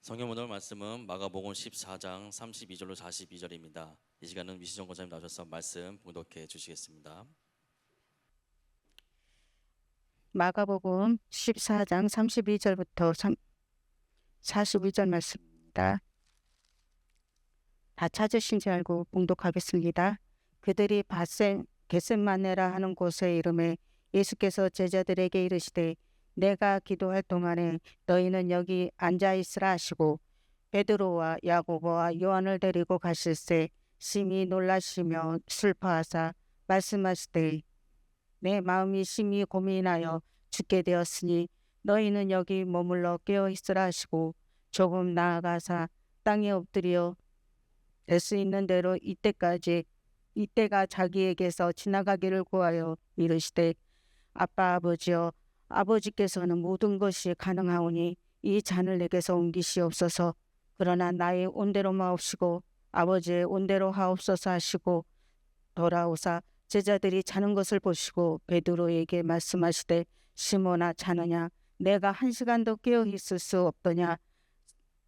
성경 오늘 말씀은 마가복음 14장 32절로 42절입니다. 이 시간은 미시정 권사님 나오셔서 말씀 봉독해 주시겠습니다. 마가복음 14장 32절부터 42절 말씀입니다. 다 찾으신 줄 알고 봉독하겠습니다. 그들이 겟셋마네라 하는 곳에 이르매 예수께서 제자들에게 이르시되 내가 기도할 동안에 너희는 여기 앉아있으라 하시고 베드로와 야고보와 요한을 데리고 가실새 심히 놀라시며 슬퍼하사 말씀하시되 내 마음이 심히 고민하여 죽게 되었으니 너희는 여기 머물러 깨어있으라 하시고 조금 나아가사 땅에 엎드려 될 수 있는 대로 이때가 자기에게서 지나가기를 구하여 이르시되 아빠 아버지여 아버지께서는 모든 것이 가능하오니 이 잔을 내게서 옮기시옵소서. 그러나 나의 온대로 마옵시고 아버지의 온대로 하옵소서 하시고 돌아오사 제자들이 자는 것을 보시고 베드로에게 말씀하시되 시몬아 자느냐 내가 1시간도 깨어 있을 수 없더냐.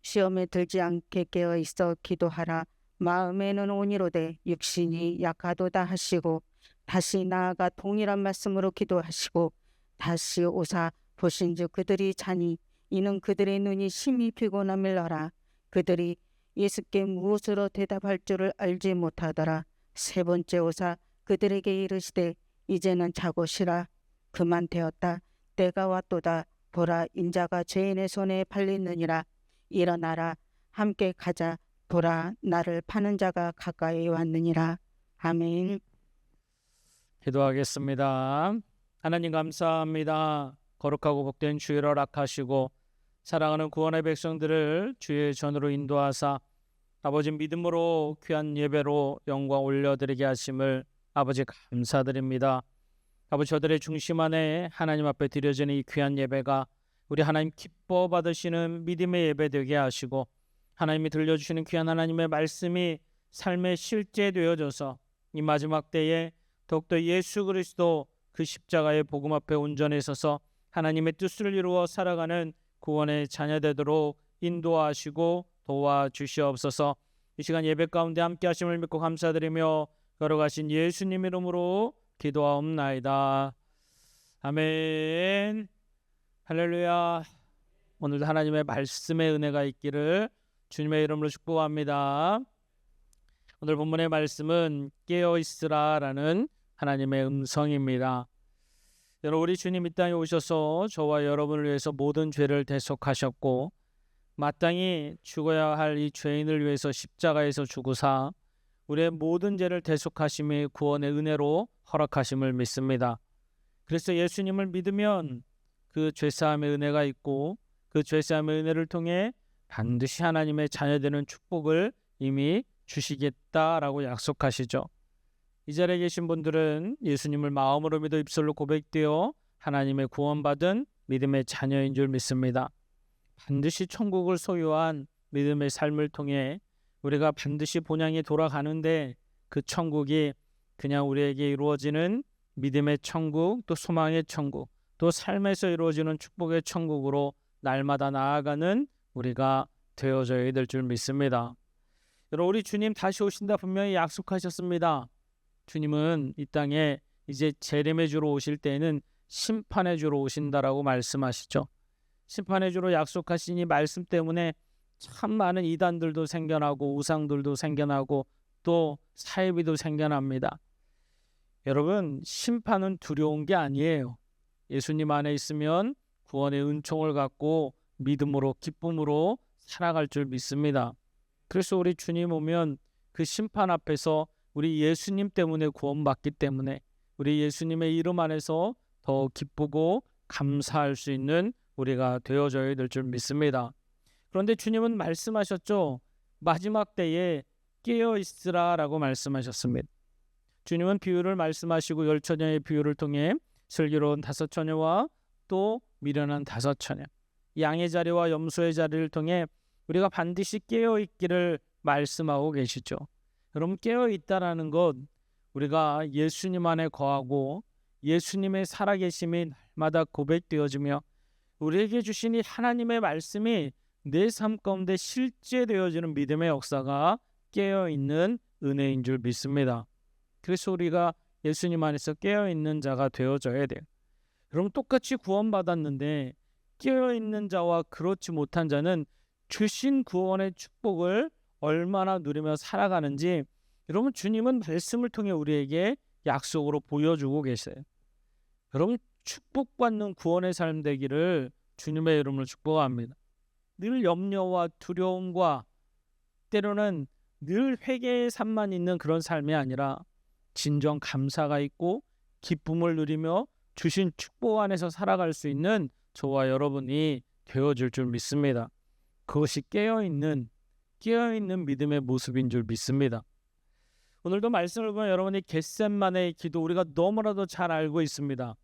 시험에 들지 않게 깨어 있어 기도하라. 마음에는 온이로되 육신이 약하도다 하시고 다시 나아가 동일한 말씀으로 기도하시고 다시 오사 보신즉 그들이 자니 이는 그들의 눈이 심히 피곤함을 알아 그들이 예수께 무엇으로 대답할 줄을 알지 못하더라. 세 번째 오사 그들에게 이르시되 이제는 자고 쉬라. 그만 되었다. 때가 왔도다. 보라 인자가 죄인의 손에 팔리느니라. 일어나라. 함께 가자. 보라 나를 파는 자가 가까이 왔느니라. 아멘. 기도하겠습니다. 하나님 감사합니다. 거룩하고 복된 주일 허락하시고 사랑하는 구원의 백성들을 주의 전으로 인도하사 아버지 믿음으로 귀한 예배로 영광 올려드리게 하심을 아버지 감사드립니다. 아버지 저들의 중심 안에 하나님 앞에 드려지는 이 귀한 예배가 우리 하나님 기뻐 받으시는 믿음의 예배 되게 하시고 하나님이 들려주시는 귀한 하나님의 말씀이 삶의 실제 되어져서 이 마지막 때에 더욱더 예수 그리스도 그 십자가의 복음 앞에 온전히 서서 하나님의 뜻을 이루어 살아가는 구원의 자녀 되도록 인도하시고 도와주시옵소서. 이 시간 예배 가운데 함께 하심을 믿고 감사드리며 걸어가신 예수님 이름으로 기도하옵나이다. 아멘. 할렐루야. 오늘도 하나님의 말씀의 은혜가 있기를 주님의 이름으로 축복합니다. 오늘 본문의 말씀은 깨어있으라 라는 하나님의 음성입니다. 여러분 우리 주님 이 땅에 오셔서 저와 여러분을 위해서 모든 죄를 대속하셨고 마땅히 죽어야 할 이 죄인을 위해서 십자가에서 죽으사 우리의 모든 죄를 대속하심이 구원의 은혜로 허락하심을 믿습니다. 그래서 예수님을 믿으면 그 죄사함의 은혜가 있고 그 죄사함의 은혜를 통해 반드시 하나님의 자녀되는 축복을 이미 주시겠다라고 약속하시죠. 이 자리에 계신 분들은 예수님을 마음으로 믿어 입술로 고백되어 하나님의 구원받은 믿음의 자녀인 줄 믿습니다. 반드시 천국을 소유한 믿음의 삶을 통해 우리가 반드시 본향에 돌아가는데 그 천국이 그냥 우리에게 이루어지는 믿음의 천국, 또 소망의 천국, 또 삶에서 이루어지는 축복의 천국으로 날마다 나아가는 우리가 되어져야 될 줄 믿습니다. 여러분 우리 주님 다시 오신다 분명히 약속하셨습니다. 주님은 이 땅에 이제 재림의 주로 오실 때에는 심판의 주로 오신다라고 말씀하시죠. 심판의 주로 약속하신 이 말씀 때문에 참 많은 이단들도 생겨나고 우상들도 생겨나고 또 사이비도 생겨납니다. 여러분 심판은 두려운 게 아니에요. 예수님 안에 있으면 구원의 은총을 갖고 믿음으로 기쁨으로 살아갈 줄 믿습니다. 그래서 우리 주님 오면 그 심판 앞에서 우리 예수님 때문에 구원받기 때문에 우리 예수님의 이름 안에서 더 기쁘고 감사할 수 있는 우리가 되어져야 될 줄 믿습니다. 그런데 주님은 말씀하셨죠. 마지막 때에 깨어있으라 라고 말씀하셨습니다. 주님은 비유를 말씀하시고 10처녀의 비유를 통해 슬기로운 5처녀와 또 미련한 5처녀, 양의 자리와 염소의 자리를 통해 우리가 반드시 깨어있기를 말씀하고 계시죠. 여러분 깨어있다라는 것 우리가 예수님 안에 거하고 예수님의 살아계심이 날마다 고백되어지며 우리에게 주신 이 하나님의 말씀이 내 삶 가운데 실제 되어지는 믿음의 역사가 깨어있는 은혜인 줄 믿습니다. 그래서 우리가 예수님 안에서 깨어있는 자가 되어져야 돼요. 여러분, 똑같이 구원받았는데 깨어있는 자와 그렇지 못한 자는 주신 구원의 축복을 얼마나 누리며 살아가는지 여러분, 주님은 말씀을 통해 우리에게 약속으로 보여주고 계세요. 여러분, 축복받는 구원의 삶 되기를 주님의 이름으로 축복합니다. 늘 염려와 두려움과 때로는 늘 회개의 삶만 있는 그런 삶이 아니라 진정 감사가 있고 기쁨을 누리며 주신 축복 안에서 살아갈 수 있는 저와 여러분이 되어질 줄 믿습니다. 그것이 깨어있는 믿음의 모습인 줄 믿습니다. 오늘도 말씀을 보면 여러분이 겟셋마네의 기도, 우리가 너무나도 잘 알고 있습니다.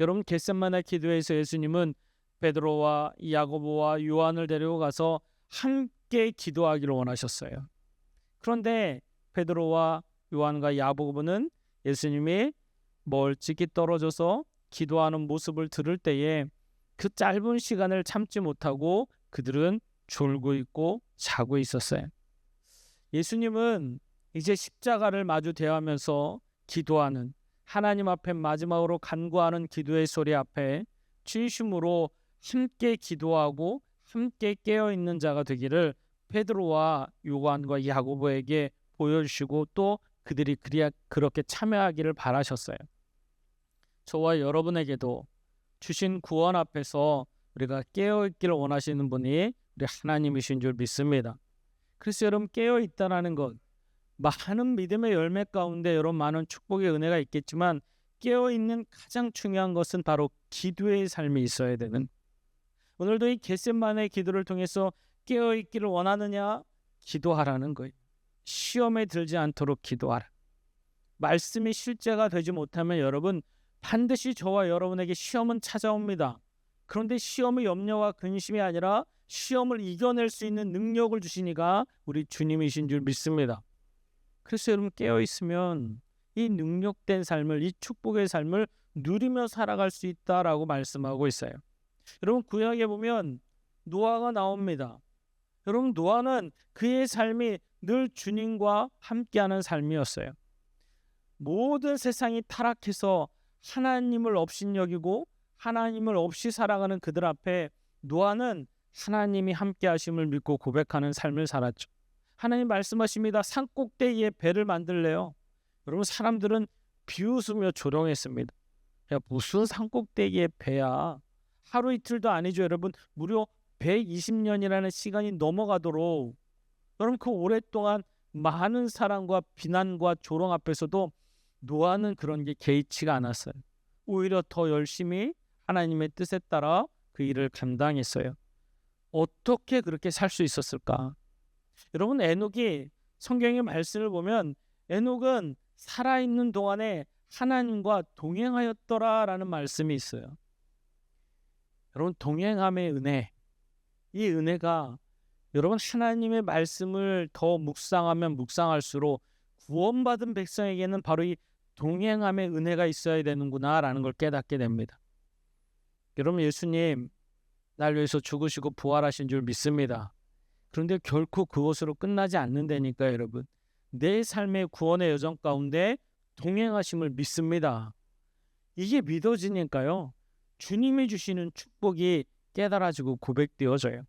여러분, 겟셋마네 기도에서 예수님은 베드로와 야고보와 요한을 데리고 가서 함께 기도하기를 원하셨어요. 그런데 베드로와 요한과 야고보는 예수님이 멀찍이 떨어져서 기도하는 모습을 들을 때에 그 짧은 시간을 참지 못하고 그들은 졸고 있고 자고 있었어요. 예수님은 이제 십자가를 마주 대하면서 기도하는, 하나님 앞에 마지막으로 간구하는 기도의 소리 앞에 진심으로 함께 기도하고 함께 깨어있는 자가 되기를 베드로와 요한과 야고보에게 보여주시고 또 그들이 그렇게 참여하기를 바라셨어요. 저와 여러분에게도 주신 구원 앞에서 우리가 깨어있기를 원하시는 분이 우리 하나님이신 줄 믿습니다. 그래서 여러분, 깨어있다라는 것, 많은 믿음의 열매 가운데 여러분 많은 축복의 은혜가 있겠지만 깨어있는 가장 중요한 것은 바로 기도의 삶이 있어야 되는, 오늘도 이 겟셋마네의 기도를 통해서 깨어있기를 원하느냐? 기도하라는 거예요. 시험에 들지 않도록 기도하라. 말씀이 실제가 되지 못하면 여러분, 반드시 저와 여러분에게 시험은 찾아옵니다. 그런데 시험의 염려와 근심이 아니라 시험을 이겨낼 수 있는 능력을 주시니가 우리 주님이신 줄 믿습니다. 그래서 여러분, 깨어있으면 이 능력된 삶을, 이 축복의 삶을 누리며 살아갈 수 있다라고 말씀하고 있어요. 여러분, 구약에 보면 노아가 나옵니다. 여러분, 노아는 그의 삶이 늘 주님과 함께하는 삶이었어요. 모든 세상이 타락해서 하나님을 업신여기고 하나님을 없이 살아가는 그들 앞에 노아는 하나님이 함께하심을 믿고 고백하는 삶을 살았죠. 하나님 말씀하십니다. 산 꼭대기에 배를 만들래요. 여러분, 사람들은 비웃으며 조롱했습니다. 야, 무슨 산 꼭대기에 배야? 하루 이틀도 아니죠. 여러분, 무려 120년이라는 시간이 넘어가도록 여러분, 그 오랫동안 많은 사랑과 비난과 조롱 앞에서도 노아는 그런 게 개의치가 않았어요. 오히려 더 열심히 하나님의 뜻에 따라 그 일을 감당했어요. 어떻게 그렇게 살 수 있었을까? 여러분, 에녹이 성경의 말씀을 보면 에녹은 살아있는 동안에 하나님과 동행하였더라라는 말씀이 있어요. 여러분, 동행함의 은혜, 이 은혜가 여러분 하나님의 말씀을 더 묵상하면 묵상할수록 구원받은 백성에게는 바로 이 동행함의 은혜가 있어야 되는구나라는 걸 깨닫게 됩니다. 여러분, 예수님 날 위해서 죽으시고 부활하신 줄 믿습니다. 그런데 결코 그것으로 끝나지 않는다니까요. 여러분, 내 삶의 구원의 여정 가운데 동행하심을 믿습니다. 이게 믿어지니까요, 주님이 주시는 축복이 깨달아지고 고백되어져요.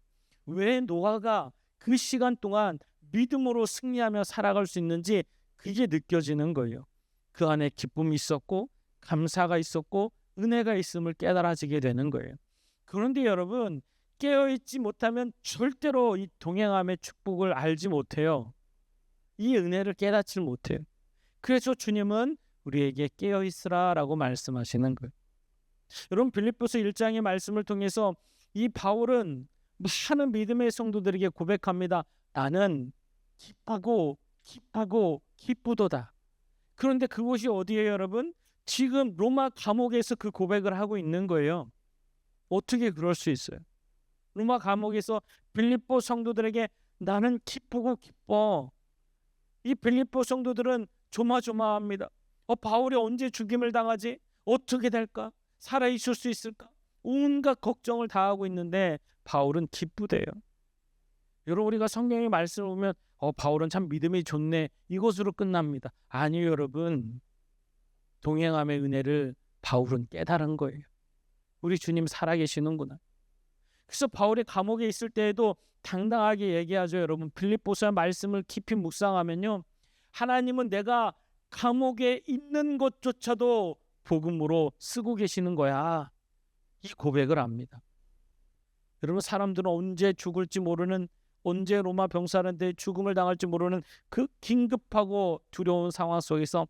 왜 노아가 그 시간 동안 믿음으로 승리하며 살아갈 수 있는지 그게 느껴지는 거예요. 그 안에 기쁨이 있었고 감사가 있었고 은혜가 있음을 깨달아지게 되는 거예요. 그런데 여러분, 깨어있지 못하면 절대로 이 동행함의 축복을 알지 못해요. 이 은혜를 깨닫지 못해요. 그래서 주님은 우리에게 깨어있으라 라고 말씀하시는 거예요. 여러분, 빌립보서 1장의 말씀을 통해서 이 바울은 많은 믿음의 성도들에게 고백합니다. 나는 기쁘고 기쁘도다. 그런데 그곳이 어디예요, 여러분? 지금 로마 감옥에서 그 고백을 하고 있는 거예요. 어떻게 그럴 수 있어요? 로마 감옥에서 빌립보 성도들에게 나는 기쁘고 기뻐. 이 빌립보 성도들은 조마조마합니다. 바울이 언제 죽임을 당하지? 어떻게 될까? 살아있을 수 있을까? 온갖 걱정을 다 하고 있는데 바울은 기쁘대요. 여러분 우리가 성경의 말씀을 보면 바울은 참 믿음이 좋네 이것으로 끝납니다. 아니요 여러분. 동행함의 은혜를 바울은 깨달은 거예요. 우리 주님 살아계시는구나. 그래서 바울이 감옥에 있을 때에도 당당하게 얘기하죠. 여러분 빌립보서 말씀을 깊이 묵상하면요. 하나님은 내가 감옥에 있는 것조차도 복음으로 쓰고 계시는 거야. 이 고백을 합니다. 여러분 사람들은 언제 죽을지 모르는 언제 로마 병사한테 죽음을 당할지 모르는 그 긴급하고 두려운 상황 속에서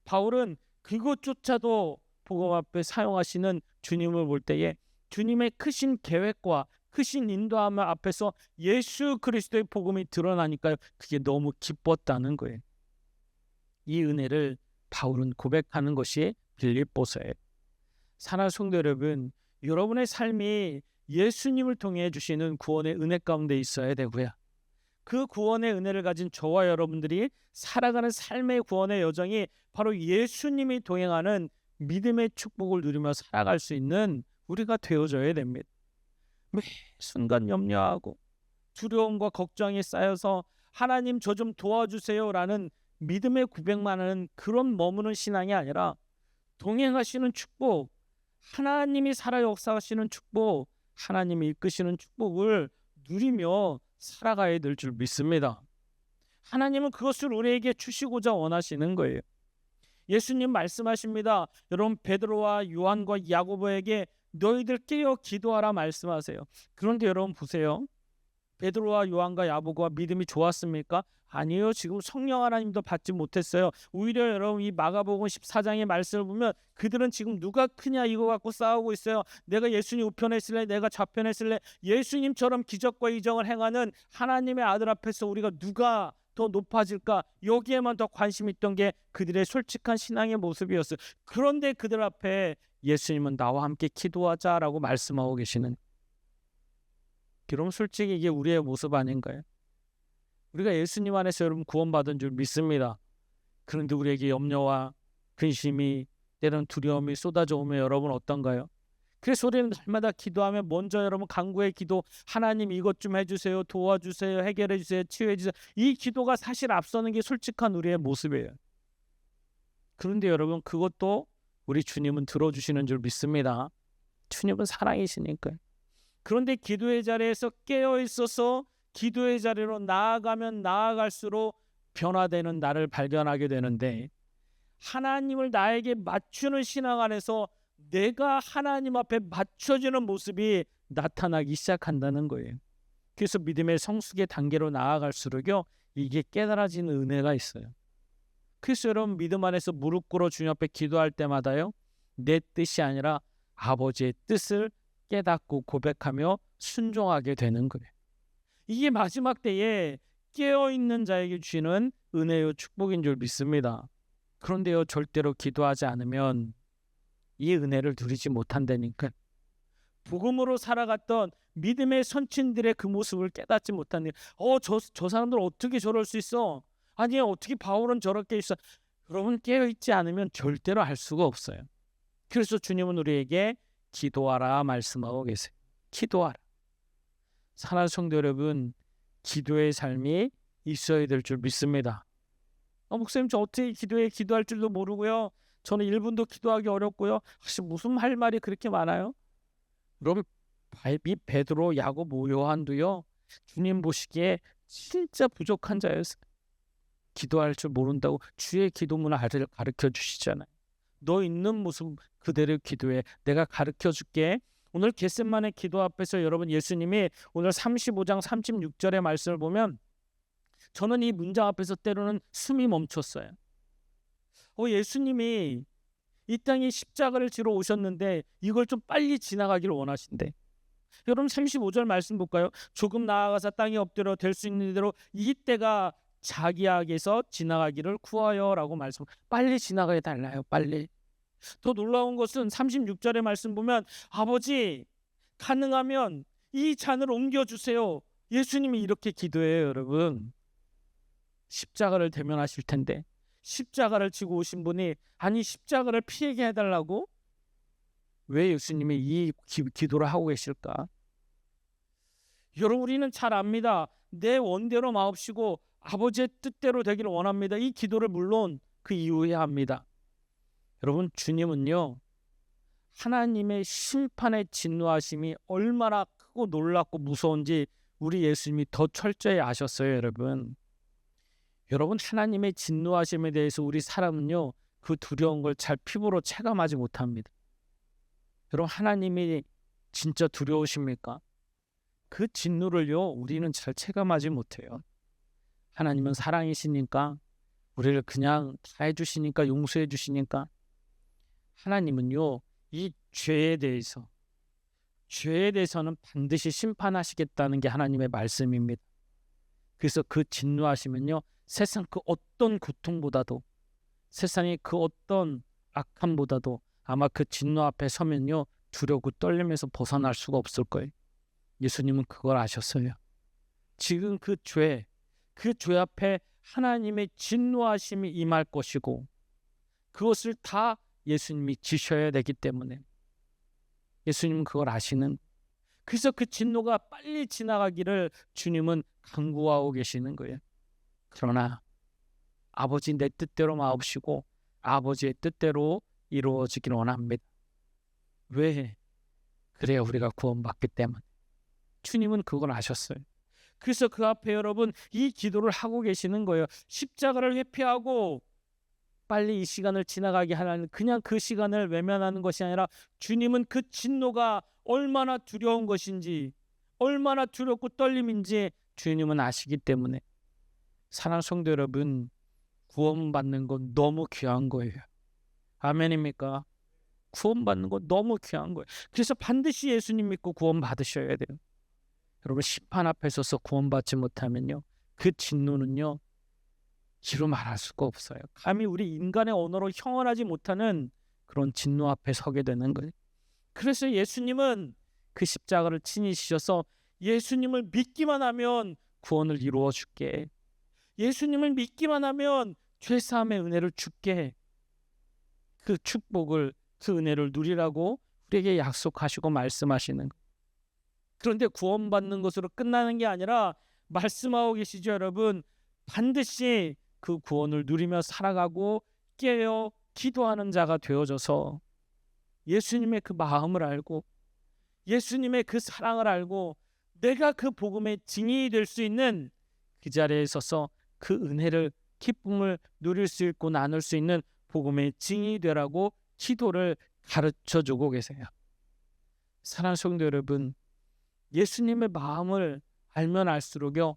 바울은 그것조차도 복음 앞에 사용하시는 주님을 볼 때에 주님의 크신 계획과 크신 인도함 앞에서 예수 그리스도의 복음이 드러나니까요. 그게 너무 기뻤다는 거예요. 이 은혜를 바울은 고백하는 것이 빌립보서예요. 사랑하는 성도 여러분, 여러분의 삶이 예수님을 통해 주시는 구원의 은혜 가운데 있어야 되고요. 그 구원의 은혜를 가진 저와 여러분들이 살아가는 삶의 구원의 여정이 바로 예수님이 동행하는 믿음의 축복을 누리며 살아갈 수 있는 우리가 되어져야 됩니다. 매 순간 염려하고 두려움과 걱정이 쌓여서 하나님 저 좀 도와주세요라는 믿음의 고백만 하는 그런 머무는 신앙이 아니라 동행하시는 축복, 하나님이 살아 역사하시는 축복, 하나님이 이끄시는 축복을 누리며 살아가야 될 줄 믿습니다. 하나님은 그것을 우리에게 주시고자 원하시는 거예요. 예수님 말씀하십니다. 여러분 베드로와 요한과 야고보에게 너희들 깨어 기도하라 말씀하세요. 그런데 여러분 보세요. 베드로와 요한과 야고보가 믿음이 좋았습니까? 아니요. 지금 성령 하나님도 받지 못했어요. 오히려 여러분 이 마가복음 14장의 말씀을 보면 그들은 지금 누가 크냐 이거 갖고 싸우고 있어요. 내가 예수님 우편에 있을래 내가 좌편에 있을래. 예수님처럼 기적과 이적을 행하는 하나님의 아들 앞에서 우리가 누가 더 높아질까? 여기에만 더 관심 있던 게 그들의 솔직한 신앙의 모습이었어요. 그런데 그들 앞에 예수님은 나와 함께 기도하자라고 말씀하고 계시는, 그럼 솔직히 이게 우리의 모습 아닌가요? 우리가 예수님 안에서 여러분 구원받은 줄 믿습니다. 그런데 우리에게 염려와 근심이 때로는 두려움이 쏟아져 오면 여러분 어떤가요? 그래서 우리는 날마다 기도하면 먼저 여러분 간구의 기도, 하나님 이것 좀 해주세요, 도와주세요, 해결해 주세요, 치유해 주세요. 이 기도가 사실 앞서는 게 솔직한 우리의 모습이에요. 그런데 여러분 그것도 우리 주님은 들어주시는 줄 믿습니다. 주님은 사랑이시니까요. 그런데 기도의 자리에서 깨어 있어서 기도의 자리로 나아가면 나아갈수록 변화되는 나를 발견하게 되는데, 하나님을 나에게 맞추는 신앙 안에서 내가 하나님 앞에 맞춰지는 모습이 나타나기 시작한다는 거예요. 그래서 믿음의 성숙의 단계로 나아갈수록요 이게 깨달아지는 은혜가 있어요. 그래서 여러분 믿음 안에서 무릎 꿇어 주님 앞에 기도할 때마다요 내 뜻이 아니라 아버지의 뜻을 깨닫고 고백하며 순종하게 되는 거예요. 이게 마지막 때에 깨어있는 자에게 주시는 은혜요 축복인 줄 믿습니다. 그런데요 절대로 기도하지 않으면 이 은혜를 누리지 못한다니까. 복음으로 살아갔던 믿음의 선친들의 그 모습을 깨닫지 못한다. 저 사람들 어떻게 저럴 수 있어? 아니 어떻게 바울은 저렇게 있어? 여러분 깨어있지 않으면 절대로 알 수가 없어요. 그래서 주님은 우리에게 기도하라 말씀하고 계세요. 기도하라. 사랑하는 성도 여러분, 기도의 삶이 있어야 될 줄 믿습니다. 목사님 저 어떻게 기도할 줄도 모르고요. 저는 1분도 기도하기 어렵고요. 무슨 할 말이 그렇게 많아요? 여러분 이 베드로, 야고보, 요한도요. 주님 보시기에 진짜 부족한 자였어요. 기도할 줄 모른다고 주의 기도문을 가르쳐 주시잖아요. 너 있는 모습 그대로 기도해. 내가 가르쳐 줄게. 오늘 겟세마네 기도 앞에서 여러분 예수님이 오늘 35장 36절의 말씀을 보면 저는 이 문장 앞에서 때로는 숨이 멈췄어요. 예수님이 이 땅에 십자가를 지러 오셨는데 이걸 좀 빨리 지나가기를 원하신대. 여러분 35절 말씀 볼까요? 조금 나아가서 땅에 엎드려 될 수 있는 대로 이때가 자기에게서 지나가기를 구하여라고 말씀. 빨리 지나가야 달라요. 빨리. 더 놀라운 것은 36절의 말씀 보면 아버지 가능하면 이 잔을 옮겨주세요. 예수님이 이렇게 기도해요. 여러분 십자가를 대면하실 텐데 십자가를 지고 오신 분이 아니 십자가를 피하게 해달라고? 왜 예수님이 이 기도를 하고 계실까? 여러분 우리는 잘 압니다. 내 원대로 마옵시고 아버지의 뜻대로 되기를 원합니다. 이 기도를 물론 그 이후에 합니다. 여러분 주님은요, 하나님의 심판의 진노하심이 얼마나 크고 놀랍고 무서운지 우리 예수님이 더 철저히 아셨어요. 여러분 하나님의 진노하심에 대해서 우리 사람은요, 그 두려운 걸 잘 피부로 체감하지 못합니다. 여러분 하나님이 진짜 두려우십니까? 그 진노를요 우리는 잘 체감하지 못해요. 하나님은 사랑이시니까, 우리를 그냥 다 해주시니까, 용서해 주시니까. 하나님은요 이 죄에 대해서는 반드시 심판하시겠다는 게 하나님의 말씀입니다. 그래서 그 진노하시면요, 세상 그 어떤 고통보다도, 세상의 그 어떤 악함보다도 아마 그 진노 앞에 서면요 두려고 떨리면서 벗어날 수가 없을 거예요. 예수님은 그걸 아셨어요. 지금 그 죄 앞에 하나님의 진노하심이 임할 것이고, 그것을 다 예수님이 지셔야 되기 때문에 예수님은 그걸 아시는, 그래서 그 진노가 빨리 지나가기를 주님은 간구하고 계시는 거예요. 그러나 아버지 내 뜻대로 마옵시고 아버지의 뜻대로 이루어지기를 원합니다. 왜? 그래야 우리가 구원받기 때문에. 주님은 그걸 아셨어요. 그래서 그 앞에 여러분 이 기도를 하고 계시는 거예요. 십자가를 회피하고 빨리 이 시간을 지나가게 하라는, 그냥 그 시간을 외면하는 것이 아니라 주님은 그 진노가 얼마나 두려운 것인지, 얼마나 두렵고 떨림인지 주님은 아시기 때문에. 사랑하는 성도 여러분, 구원받는 건 너무 귀한 거예요. 아멘입니까? 구원받는 건 너무 귀한 거예요. 그래서 반드시 예수님 믿고 구원받으셔야 돼요. 여러분 심판 앞에 서서 구원받지 못하면요, 그 진노는요 기로 말할 수가 없어요. 감히 우리 인간의 언어로 형언하지 못하는 그런 진노 앞에 서게 되는 거예요. 그래서 예수님은 그 십자가를 친히 지셔서 예수님을 믿기만 하면 구원을 이루어 줄게, 예수님을 믿기만 하면 죄사함의 은혜를 줄게, 그 축복을, 그 은혜를 누리라고 우리에게 약속하시고 말씀하시는 거예요. 그런데 구원받는 것으로 끝나는 게 아니라 말씀하고 계시죠, 여러분. 반드시 그 구원을 누리며 살아가고 깨어 기도하는 자가 되어져서 예수님의 그 마음을 알고 예수님의 그 사랑을 알고 내가 그 복음의 증인이 될 수 있는 그 자리에 서서 그 은혜를, 기쁨을 누릴 수 있고 나눌 수 있는 복음의 증인이 되라고 기도를 가르쳐주고 계세요. 사랑하는 성도 여러분, 예수님의 마음을 알면 알수록요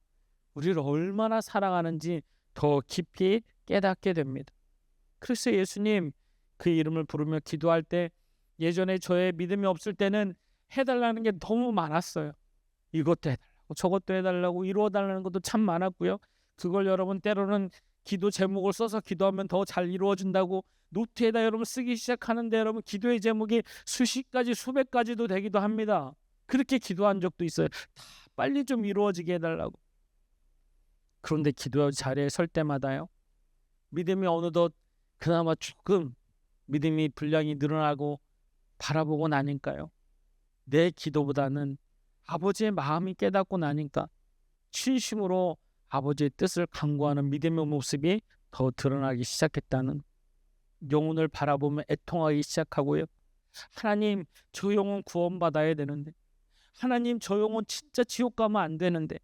우리를 얼마나 사랑하는지 더 깊이 깨닫게 됩니다. 그래서 예수님 그 이름을 부르며 기도할 때, 예전에 저의 믿음이 없을 때는 해달라는 게 너무 많았어요. 이것도 해달라고 저것도 해달라고 이루어달라는 것도 참 많았고요. 그걸 여러분 때로는 기도 제목을 써서 기도하면 더 잘 이루어진다고 노트에다 여러분 쓰기 시작하는데, 여러분 기도의 제목이 수십 가지 수백 가지도 되기도 합니다. 그렇게 기도한 적도 있어요. 다 빨리 좀 이루어지게 해달라고. 그런데 기도 자리에 설 때마다요, 믿음이 어느덧 그나마 조금 믿음이 분량이 늘어나고 바라보고 나니까요, 내 기도보다는 아버지의 마음이 깨닫고 나니까 진심으로 아버지의 뜻을 간구하는 믿음의 모습이 더 드러나기 시작했다는, 영혼을 바라보며 애통하기 시작하고요, 하나님 저 영혼 구원받아야 되는데, 하나님 저 영혼 진짜 지옥 가면 안 되는데,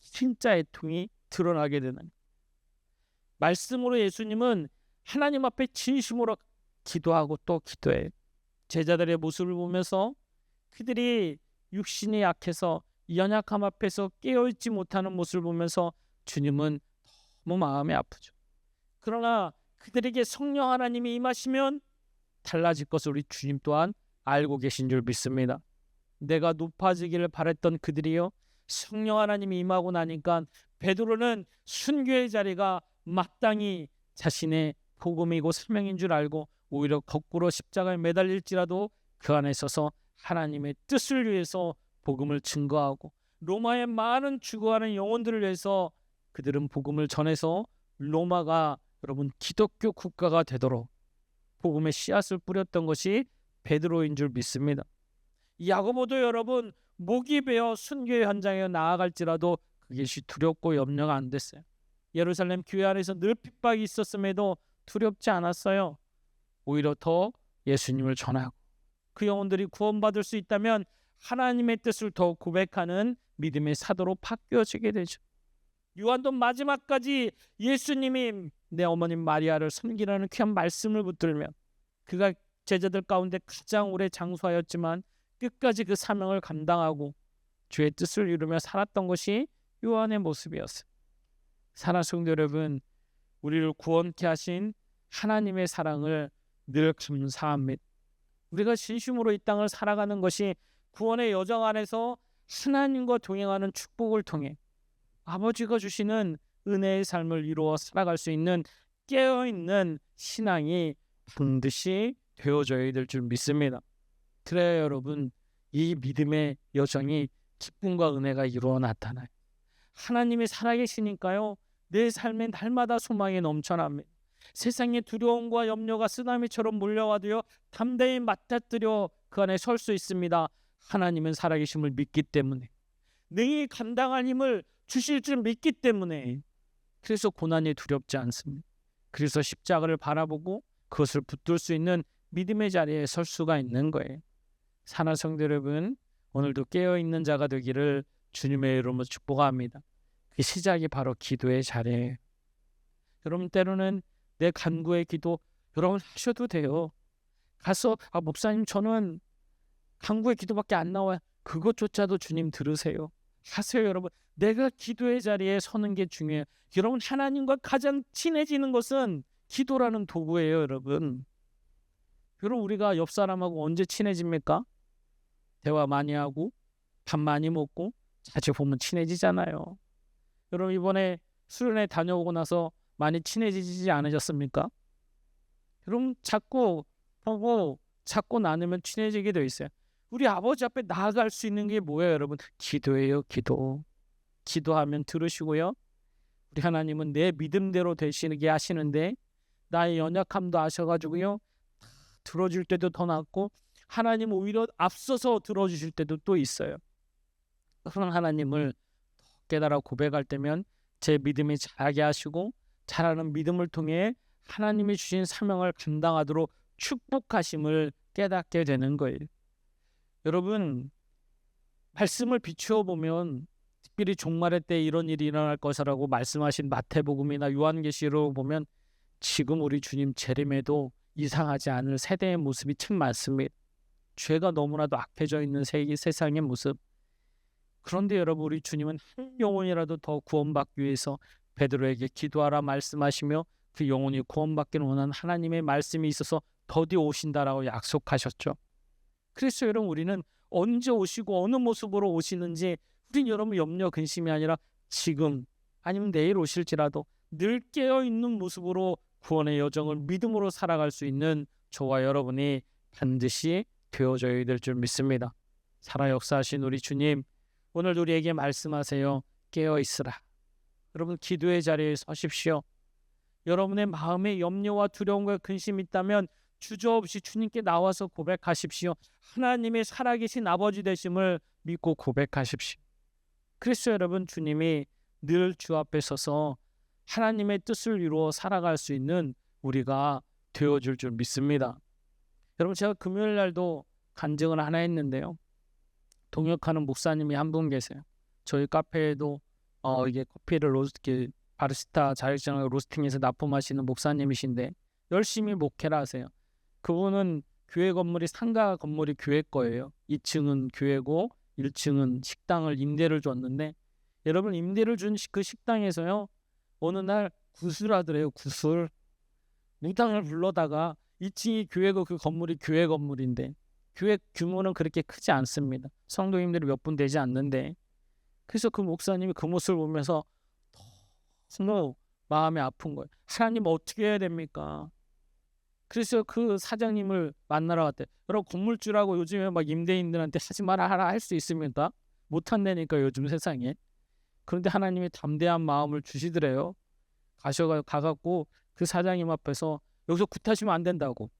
진짜 애통이 드러나게 되는, 말씀으로 예수님은 하나님 앞에 진심으로 기도하고 또 기도해요. 제자들의 모습을 보면서 그들이 육신이 약해서 연약함 앞에서 깨어있지 못하는 모습을 보면서 주님은 너무 마음이 아프죠. 그러나 그들에게 성령 하나님이 임하시면 달라질 것을 우리 주님 또한 알고 계신 줄 믿습니다. 내가 높아지기를 바랬던 그들이요, 성령 하나님이 임하고 나니까 베드로는 순교의 자리가 마땅히 자신의 복음이고 사명인 줄 알고 오히려 거꾸로 십자가에 매달릴지라도 그 안에 서서 하나님의 뜻을 위해서 복음을 증거하고 로마의 많은 죽어가는 영혼들을 위해서 그들은 복음을 전해서 로마가 여러분 기독교 국가가 되도록 복음의 씨앗을 뿌렸던 것이 베드로인 줄 믿습니다. 야고보도 여러분 목이 베어 순교의 현장에 나아갈지라도 그것이 두렵고 염려가 안 됐어요. 예루살렘 교회 안에서 늘 핍박이 있었음에도 두렵지 않았어요. 오히려 더 예수님을 전하고 그 영혼들이 구원받을 수 있다면 하나님의 뜻을 더 고백하는 믿음의 사도로 바뀌어지게 되죠. 요한도 마지막까지 예수님이 내 어머님 마리아를 섬기라는 귀한 말씀을 붙들며 그가 제자들 가운데 가장 오래 장수하였지만 끝까지 그 사명을 감당하고 주의 뜻을 이루며 살았던 것이 요한의 모습이었어요. 사랑하는 성도 여러분, 우리를 구원케 하신 하나님의 사랑을 늘 감사합니다. 우리가 진심으로 이 땅을 살아가는 것이 구원의 여정 안에서 하나님과 동행하는 축복을 통해 아버지가 주시는 은혜의 삶을 이루어 살아갈 수 있는 깨어있는 신앙이 반드시 되어져야 될 줄 믿습니다. 그래야 여러분, 이 믿음의 여정이 기쁨과 은혜가 이루어 나타나요. 하나님이 살아계시니까요, 내 삶에 날마다 소망이 넘쳐납니다. 세상의 두려움과 염려가 쓰나미처럼 몰려와도요, 담대히 맞닥뜨려 그 안에 설 수 있습니다. 하나님은 살아계심을 믿기 때문에, 능히 감당할 힘을 주실 줄 믿기 때문에, 그래서 고난이 두렵지 않습니다. 그래서 십자가를 바라보고 그것을 붙들 수 있는 믿음의 자리에 설 수가 있는 거예요. 사랑하는 성도 여러분, 오늘도 깨어있는 자가 되기를 주님의 이름으로 축복합니다. 그 시작이 바로 기도의 자리예요. 여러분, 때로는 내 간구의 기도 여러분 하셔도 돼요. 가서 목사님 저는 간구의 기도밖에 안 나와요. 그것조차도 주님 들으세요. 하세요. 여러분, 내가 기도의 자리에 서는 게 중요해요. 여러분, 하나님과 가장 친해지는 것은 기도라는 도구예요. 여러분, 우리가 옆 사람하고 언제 친해집니까? 대화 많이 하고 밥 많이 먹고 자주 보면 친해지잖아요. 여러분, 이번에 수련회 다녀오고 나서 많이 친해지지 않으셨습니까? 여러분, 자꾸 보고 자꾸 나누면 친해지게 돼 있어요. 우리 아버지 앞에 나아갈 수 있는 게 뭐예요, 여러분? 기도예요. 기도. 기도하면 들으시고요, 우리 하나님은 내 믿음대로 되시게 하시는데 나의 연약함도 아셔가지고요, 들어줄 때도 더 낫고 하나님 오히려 앞서서 들어주실 때도 또 있어요. 그런 하나님을 깨달아 고백할 때면 제 믿음이 자라게 하시고 자라는 믿음을 통해 하나님이 주신 사명을 감당하도록 축복하심을 깨닫게 되는 거예요. 여러분, 말씀을 비추어 보면 특별히 종말의 때 이런 일이 일어날 것이라고 말씀하신 마태복음이나 요한계시록 보면 지금 우리 주님 재림에도 이상하지 않을 세대의 모습이 참 많습니다. 죄가 너무나도 악해져 있는 세상의 모습. 그런데 여러분, 우리 주님은 한 영혼이라도 더 구원받기 위해서 베드로에게 기도하라 말씀하시며 그 영혼이 구원받기를 원하는 하나님의 말씀이 있어서 더디 오신다라고 약속하셨죠. 그래서 여러분, 우리는 언제 오시고 어느 모습으로 오시는지 우린 여러분 염려 근심이 아니라 지금 아니면 내일 오실지라도 늘 깨어있는 모습으로 구원의 여정을 믿음으로 살아갈 수 있는 저와 여러분이 반드시 되어져야 될 줄 믿습니다. 살아 역사하신 우리 주님, 오늘 우리에게 말씀하세요. 깨어있으라. 여러분, 기도의 자리에 서십시오. 여러분의 마음에 염려와 두려움과 근심이 있다면 주저없이 주님께 나와서 고백하십시오. 하나님의 살아계신 아버지 되심을 믿고 고백하십시오. 그래서 여러분, 주님이 늘 주 앞에 서서 하나님의 뜻을 이루어 살아갈 수 있는 우리가 되어줄 줄 믿습니다. 여러분, 제가 금요일 날도 간증을 하나 했는데요, 동역하는 목사님이 한 분 계세요. 저희 카페에도 이게 커피를 바리스타 자격증을 로스팅해서 납품하시는 목사님이신데 열심히 목회를 하세요. 그분은 교회 건물이 상가 건물이 교회 거예요. 2층은 교회고 1층은 식당을 임대를 줬는데, 여러분, 임대를 준 그 식당에서요, 어느 날 구술하더래요. 구술. 무당을 불러다가 2층이 교회고 그 건물이 교회 건물인데 교회 규모는 그렇게 크지 않습니다. 성도님들이 몇 분 되지 않는데, 그래서 그 목사님이 그 모습을 보면서 너무 마음이 아픈 거예요. 하나님 어떻게 해야 됩니까? 그래서 그 사장님을 만나러 갔대. 여러분, 건물주라고 요즘에 막 임대인들한테 하지 마라 하라 할 수 있습니까? 못한다니까 요즘 세상에. 그런데 하나님이 담대한 마음을 주시더래요. 가갖고 그 사장님 앞에서 여기서 굿하시면 안 된다고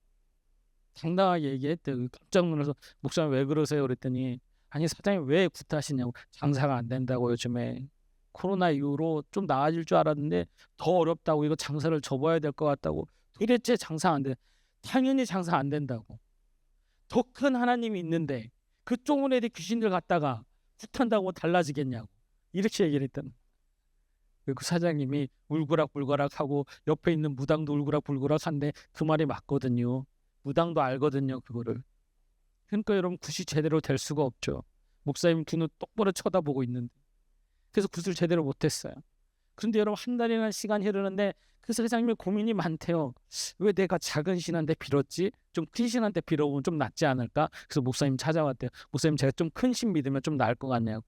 당당하게 얘기했대요. 깜짝 놀라서 목사님 왜 그러세요? 그랬더니 아니 사장님 왜 구타하시냐고. 장사가 안 된다고 요즘에. 코로나 이후로 좀 나아질 줄 알았는데 더 어렵다고. 이거 장사를 접어야 될 것 같다고. 도대체 장사 안 돼. 당연히 장사 안 된다고. 더 큰 하나님이 있는데 그 좁은 애들 귀신들 갖다가 굿한다고 달라지겠냐고. 이렇게 얘기를 했던. 그 사장님이 울그락불그락하고 옆에 있는 무당도 울그락불그락한데 그 말이 맞거든요. 무당도 알거든요, 그거를. 그러니까 여러분 굿이 제대로 될 수가 없죠. 목사님 두 눈 똑바로 쳐다보고 있는데. 그래서 굿을 제대로 못했어요. 그런데 여러분 한 달이라는 시간이 흐르는데 그 사장님이 고민이 많대요. 왜 내가 작은 신한테 빌었지? 좀 큰 신한테 빌어보면 좀 낫지 않을까? 그래서 목사님 찾아왔대요. 목사님 제가 좀 큰 신 믿으면 좀 나을 것 같네요.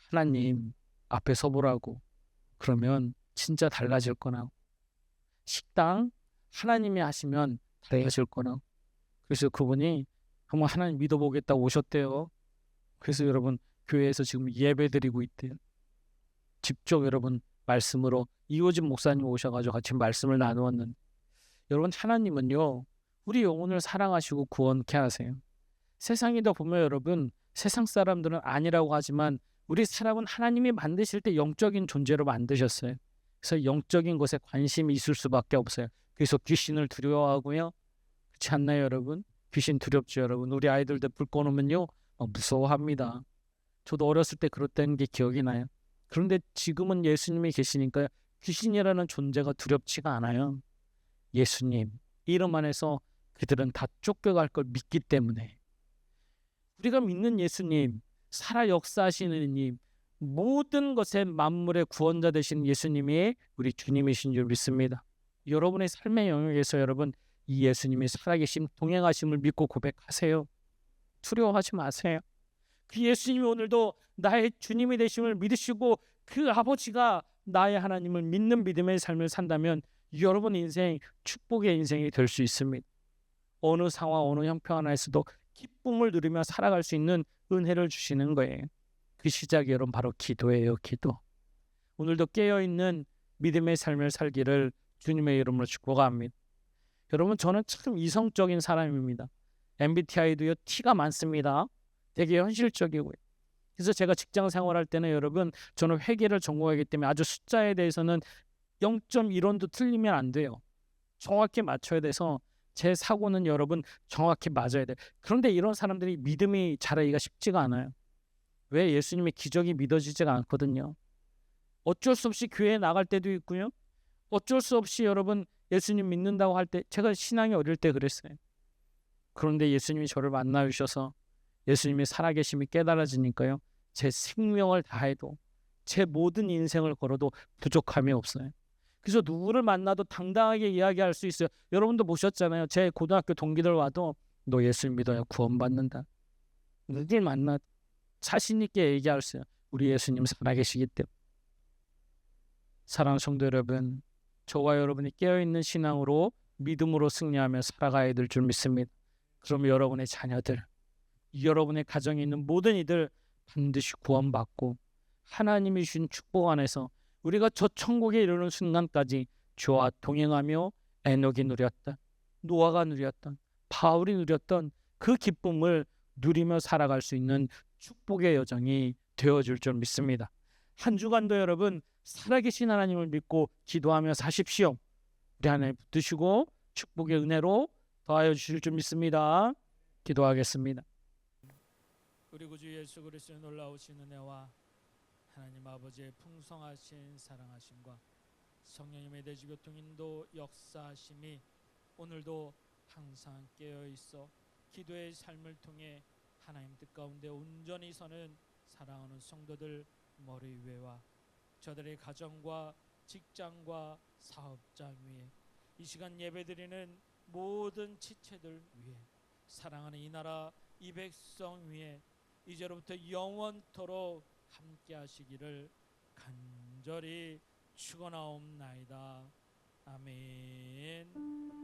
하나님 앞에 서보라고. 그러면 진짜 달라질 거라고. 식당 하나님이 하시면 달라질 거라고. 그래서 그분이 한번 하나님 믿어보겠다고 오셨대요. 그래서 여러분 교회에서 지금 예배 드리고 있대요. 직접 여러분 말씀으로 이호진 목사님 오셔가지고 같이 말씀을 나누었는데, 여러분 하나님은요 우리 영혼을 사랑하시고 구원케 하세요. 세상이다 보면 여러분 세상 사람들은 아니라고 하지만 우리 사람은 하나님이 만드실 때 영적인 존재로 만드셨어요. 그래서 영적인 것에 관심이 있을 수밖에 없어요. 그래서 귀신을 두려워하고요. 그렇지 않나요 여러분? 귀신 두렵죠 여러분. 우리 아이들도 불 꺼놓으면요 무서워합니다. 저도 어렸을 때 그랬던 게 기억이 나요. 그런데 지금은 예수님이 계시니까 귀신이라는 존재가 두렵지가 않아요. 예수님 이름 안에서 그들은 다 쫓겨갈 걸 믿기 때문에. 우리가 믿는 예수님, 살아 역사하시는 님, 모든 것의 만물의 구원자 되신 예수님이 우리 주님이신 줄 믿습니다. 여러분의 삶의 영역에서 여러분 이 예수님이 살아계심, 동행하심을 믿고 고백하세요. 두려워하지 마세요. 그 예수님이 오늘도 나의 주님이 되심을 믿으시고 그 아버지가 나의 하나님을 믿는 믿음의 삶을 산다면 여러분 인생 축복의 인생이 될 수 있습니다. 어느 상황 어느 형편 하나에서도 기쁨을 누리며 살아갈 수 있는 은혜를 주시는 거예요. 그 시작이 여러분 바로 기도예요. 기도. 오늘도 깨어있는 믿음의 삶을 살기를 주님의 이름으로 축복합니다. 여러분 저는 참 이성적인 사람입니다. MBTI도요 T가 많습니다. 되게 현실적이고요. 그래서 제가 직장 생활할 때는 여러분 저는 회계를 전공하기 때문에 아주 숫자에 대해서는 0.1원도 틀리면 안 돼요. 정확히 맞춰야 돼서 제 사고는 여러분 정확히 맞아야 돼요. 그런데 이런 사람들이 믿음이 자라기가 쉽지가 않아요. 왜? 예수님의 기적이 믿어지지가 않거든요. 어쩔 수 없이 교회에 나갈 때도 있고요. 어쩔 수 없이 여러분 예수님 믿는다고 할 때 제가 신앙이 어릴 때 그랬어요. 그런데 예수님이 저를 만나 주셔서 예수님의 살아계심이 깨달아지니까요. 제 생명을 다해도 제 모든 인생을 걸어도 부족함이 없어요. 그래서 누구를 만나도 당당하게 이야기할 수 있어요. 여러분도 보셨잖아요. 제 고등학교 동기들 와도 너 예수 믿어야 구원받는다. 누굴 만나 자신 있게 얘기할 수 있어요. 우리 예수님 살아계시기 때문에. 사랑하는 성도 여러분, 저와 여러분이 깨어있는 신앙으로 믿음으로 승리하며 살아가야 될 줄 믿습니다. 그럼 여러분의 자녀들, 여러분의 가정에 있는 모든 이들 반드시 구원받고 하나님이 주신 축복 안에서 우리가 저 천국에 이르는 순간까지 주와 동행하며 에녹이 누렸던, 노아가 누렸던, 바울이 누렸던 그 기쁨을 누리며 살아갈 수 있는 축복의 여정이 되어줄 줄 믿습니다. 한 주간도 여러분 살아계신 하나님을 믿고 기도하며 사십시오. 우리 하나님 붙드시고 축복의 은혜로 더하여 주실 줄 믿습니다. 기도하겠습니다. 우리 구주 예수 그리스도의 놀라우신 은혜와 하나님 아버지의 풍성하신 사랑하심과 성령님의 대주교통 인도 역사하심이 오늘도 항상 깨어있어 기도의 삶을 통해 하나님 뜻 가운데 온전히 서는 사랑하는 성도들 머리 위에와 저들의 가정과 직장과 사업장 위에 이 시간 예배드리는 모든 지체들 위에 사랑하는 이 나라 이 백성 위에 이제로부터 영원토록 함께 하시기를 간절히 축원하옵나이다. 아멘.